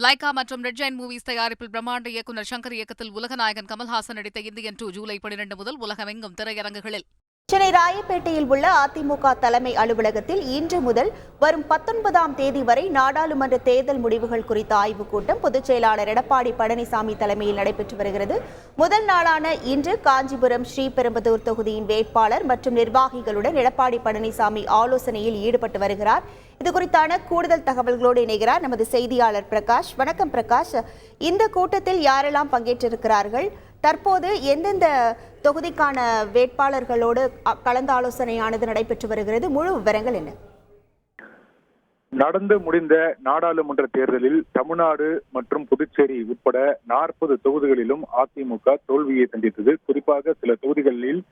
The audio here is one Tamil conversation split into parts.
லைகா மற்றும் ரெட் ஜெயின் மூவிஸ் தயாரிப்பில் பிரம்மாண்ட இயக்குநர் சங்கர் இயக்கத்தில் உலகநாயகன் கமல்ஹாசன் நடித்த இந்தியன் 2 ஜூலை 12 முதல் உலகமெங்கும் திரையரங்குகளில். சென்னை ராயப்பேட்டையில் உள்ள அதிமுக தலைமை அலுவலகத்தில் இன்று முதல் வரும் 19ஆம் தேதி வரை நாடாளுமன்ற தேர்தல் முடிவுகள் குறித்த ஆய்வுக் கூட்டம் பொதுச் செயலாளர் எடப்பாடி பழனிசாமி தலைமையில் நடைபெற்று வருகிறது. முதல் நாளான இன்று காஞ்சிபுரம் ஸ்ரீபெரும்புதூர் தொகுதியின் வேட்பாளர் மற்றும் நிர்வாகிகளுடன் எடப்பாடி பழனிசாமி ஆலோசனையில் ஈடுபட்டு வருகிறார். இதுகுறித்தான கூடுதல் தகவல்களோடு இணைகிறார் நமது செய்தியாளர் பிரகாஷ். வணக்கம் பிரகாஷ். இந்த கூட்டத்தில் யாரெல்லாம் பங்கேற்றிருக்கிறார்கள்? தற்போது எந்தெந்த தொகுதிக்கான வேட்பாளர்களோடு கலந்து ஆலோசனையானது நடைபெற்று வருகிறது? முழு விவரங்கள் என்ன? நடந்து முடிந்த நாடாளுமன்ற தேர்தலில் தமிழ்நாடு மற்றும் புதுச்சேரி உட்பட 40 தொகுதிகளிலும் அதிமுக தோல்வியை சந்தித்தது. குறிப்பாக சில தொகுதிகளில்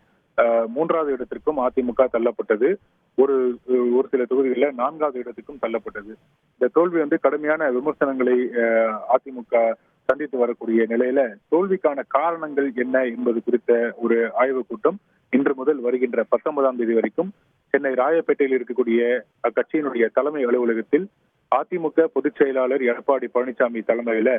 3வது இடத்திற்கும் அதிமுக தள்ளப்பட்டது. ஒரு சில தொகுதிகளில் 4வது இடத்துக்கும் தள்ளப்பட்டது. இந்த தோல்வி கடுமையான விமர்சனங்களை அதிமுக சந்தித்து வரக்கூடிய நிலையில தோல்விக்கான காரணங்கள் என்ன என்பது குறித்த ஒரு ஆய்வுக் கூட்டம் இன்று முதல் வருகின்ற 19ஆம் தேதி வரைக்கும் சென்னை ராயப்பேட்டையில் இருக்கக்கூடிய அக்கட்சியினுடைய தலைமை அலுவலகத்தில் அதிமுக பொதுச் செயலாளர் எடப்பாடி பழனிசாமி தலைமையில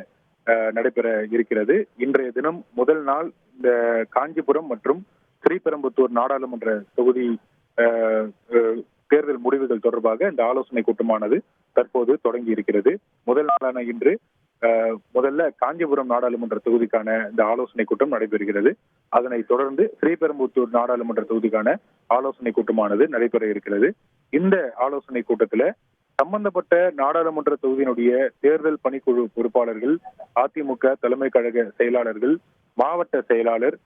நடைபெற இருக்கிறது. இன்றைய தினம் முதல் நாள் இந்த காஞ்சிபுரம் மற்றும் ஸ்ரீபெரும்புத்தூர் நாடாளுமன்ற தொகுதி தேர்தல் முடிவுகள் தொடர்பாக இந்த ஆலோசனை கூட்டமானது தற்போது தொடங்கி இருக்கிறது. முதல் நாளான இன்று முதல்ல காஞ்சிபுரம் நாடாளுமன்ற தொகுதிக்கான இந்த ஆலோசனை கூட்டம் நடைபெறுகிறது. அதனைத் தொடர்ந்து ஸ்ரீபெரும்புத்தூர் நாடாளுமன்ற தொகுதிக்கான ஆலோசனை கூட்டமானது நடைபெற இருக்கிறது. இந்த ஆலோசனை கூட்டத்துல சம்பந்தப்பட்ட நாடாளுமன்ற தொகுதியினுடைய தேர்தல் பணிக்குழு பொறுப்பாளர்கள், அதிமுக தலைமை கழக செயலாளர்கள், மாவட்ட செயலாளர்,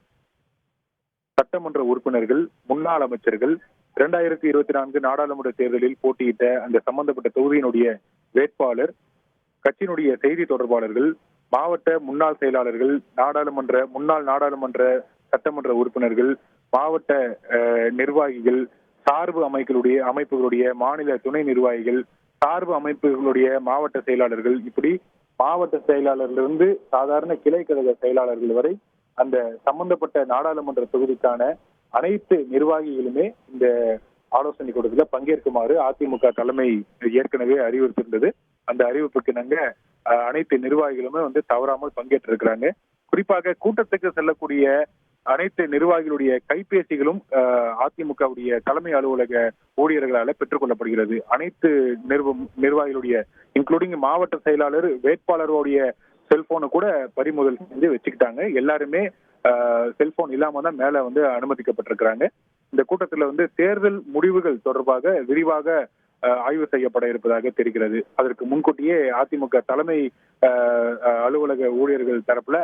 சட்டமன்ற உறுப்பினர்கள், முன்னாள் அமைச்சர்கள், 2024 நாடாளுமன்ற தேர்தலில் போட்டியிட்ட அந்த சம்பந்தப்பட்ட தொகுதியினுடைய வேட்பாளர், கட்சியினுடைய செய்தி தொடர்பாளர்கள், மாவட்ட முன்னாள் செயலாளர்கள், முன்னாள் நாடாளுமன்ற சட்டமன்ற உறுப்பினர்கள், மாவட்ட நிர்வாகிகள், சார்பு அமைப்புகளுடைய மாநில துணை நிர்வாகிகள், சார்பு அமைப்புகளுடைய மாவட்ட செயலாளர்கள், இப்படி மாவட்ட செயலாளர்களிருந்து சாதாரண கிளை கழக செயலாளர்கள் வரை அந்த சம்பந்தப்பட்ட நாடாளுமன்ற தொகுதிக்கான அனைத்து நிர்வாகிகளுமே இந்த ஆலோசனை கூட்டத்தில் பங்கேற்குமாறு அதிமுக தலைமை ஏற்கனவே அறிவுறுத்திருந்தது. அந்த அறிவிப்புக்கு நாங்க அனைத்து நிர்வாகிகளுமே தவறாமல் பங்கேற்றிருக்கிறாங்க. குறிப்பாக கூட்டத்துக்கு செல்லக்கூடிய அனைத்து நிர்வாகிகளுடைய கைபேசிகளும் அதிமுகவுடைய தலைமை அலுவலக ஊழியர்களால பெற்றுக் கொள்ளப்படுகிறது. அனைத்து நிர்வாகிகளுடைய இன்க்ளூடிங் மாவட்ட செயலாளர், வேட்பாளருடைய செல்போனை கூட பறிமுதல் செஞ்சு வச்சுக்கிட்டாங்க. எல்லாருமே செல்போன் இல்லாம தான் மேல அனுமதிக்கப்பட்டிருக்கிறாங்க. இந்த கூட்டத்துல தேர்தல் முடிவுகள் தொடர்பாக விரிவாக ஆய்வு செய்யப்பட இருப்பதாக தெரிகிறது. அதற்கு முன்கூட்டியே அதிமுக தலைமை அலுவலக ஊழியர்கள் தரப்புல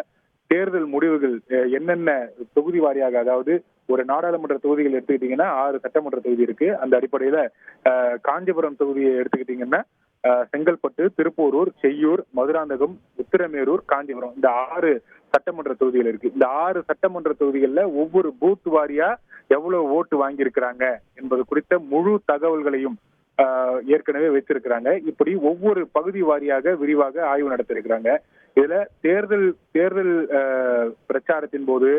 தேர்தல் முடிவுகள் என்னென்ன தொகுதி வாரியாக, அதாவது ஒரு நாடாளுமன்ற தொகுதிகள் எடுத்துக்கிட்டீங்கன்னா 6 சட்டமன்ற தொகுதி இருக்கு. அந்த அடிப்படையில காஞ்சிபுரம் தொகுதியை எடுத்துக்கிட்டீங்கன்னா செங்கல்பட்டு, திருப்போரூர், செய்யூர், மதுராந்தகம், உத்திரமேரூர், காஞ்சிபுரம், இந்த 6 சட்டமன்ற தொகுதிகள் இருக்கு. இந்த 6 சட்டமன்ற தொகுதிகள்ல ஒவ்வொரு பூத் வாரியா எவ்வளவு ஓட்டு வாங்கியிருக்கிறாங்க என்பது குறித்த முழு தகவல்களையும் ஏற்கனவே வச்சிருக்கிறாங்க. இப்படி ஒவ்வொரு பகுதி வாரியாக விரிவாக ஆய்வு நடத்திருக்கிறாங்க. இதுல தேர்தல் பிரச்சாரத்தின் போது,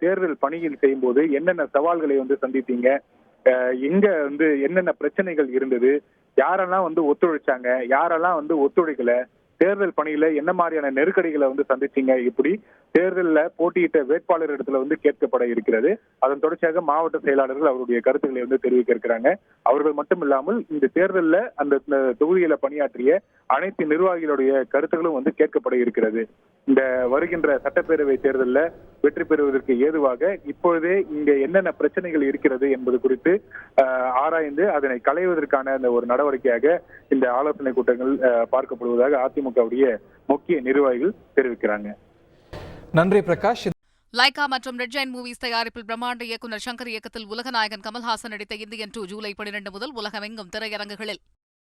தேர்தல் பணியில் செய்யும் போது என்னென்ன சவால்களை சந்தித்தீங்க, எங்க என்னென்ன பிரச்சனைகள் இருந்தது, யாரெல்லாம் ஒத்துழைச்சாங்க, யாரெல்லாம் ஒத்துழைக்கல, தேர்தல் பணியில என்ன மாதிரியான நெருக்கடிகளை சந்திச்சீங்க, இப்படி தேர்தலில் போட்டியிட்ட வேட்பாளர் இடத்துல கேட்கப்பட இருக்கிறது. அதன் தொடர்ச்சியாக மாவட்ட செயலாளர்கள் அவருடைய கருத்துக்களை தெரிவிக்க இருக்கிறாங்க. அவர்கள் மட்டும் இல்லாமல் இந்த தேர்தலில் அந்த தொகுதியில பணியாற்றிய அனைத்து நிர்வாகிகளுடைய கருத்துக்களும் கேட்கப்பட இருக்கிறது. இந்த வருகின்ற சட்டப்பேரவை தேர்தலில் வெற்றி பெறுவதற்கு ஏதுவாக இப்பொழுதே இங்க என்னென்ன பிரச்சனைகள் இருக்கிறது என்பது குறித்து ஆராய்ந்து அதனை களைவதற்கான அந்த ஒரு நடவடிக்கையாக இந்த ஆலோசனை கூட்டங்கள் பார்க்கப்படுவதாக அதிமுகவுடைய முக்கிய நிர்வாகிகள் தெரிவிக்கிறாங்க. நன்றி பிரகாஷ். லைகா மற்றும் ரெட் ஜெயின் மூவிஸ் தயாரிப்பில் பிரம்மாண்ட இயக்குநர் சங்கர் இயக்கத்தில் உலகநாயகன் கமல்ஹாசன் நடித்த இந்தியன் 2 ஜூலை 12 முதல் உலகமெங்கும் திரையரங்குகளில்.